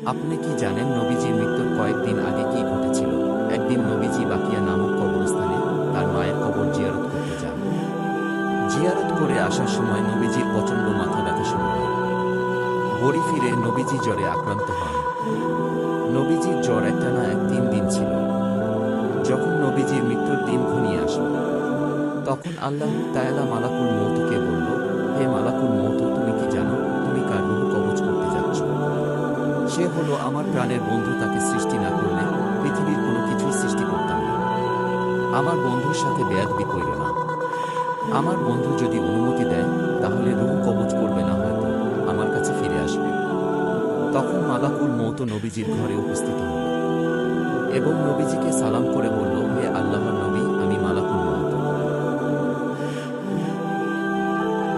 আপনি কি জানেন নবীজির মৃত্যুর কয়েকদিন আগে কি ঘটেছিল? একদিন নবীজি বাকিয়া নামক কবরস্থানে তার মায়ের কবর জিয়ারত করতে যান। জিয়ারত করে আসার সময় নবীজির প্রচণ্ড মাথা ব্যথা শুরু হয়। বাড়ি ফিরে নবীজি জ্বরে আক্রান্ত হন। নবীজির জ্বর একটানা 3 দিন ছিল। যখন নবীজির মৃত্যুর দিন ঘনিয়ে আসলো, তখন আল্লাহ তাআলা মালাকুল মউতকে বলল, হে মালাকুল মউত, তুমি কি জানো তুমি কার রূহ কবজ করতে যাচ্ছ? সে হলো আমার প্রাণের বন্ধু। তাকে সৃষ্টি না করলে পৃথিবীর কোনো কিছুই সৃষ্টি করতাম না। আমার বন্ধুর সাথে বেয়াদবি কইরো না। আমার বন্ধু যদি অনুমতি দেয় তাহলে রূহ কবজ করবে, না হয়তো আমার কাছে ফিরে আসবে। তখন মালাকুল মউত নবীজির ঘরে উপস্থিত হল এবং নবীজিকে সালাম করে বলল, হে আল্লাহর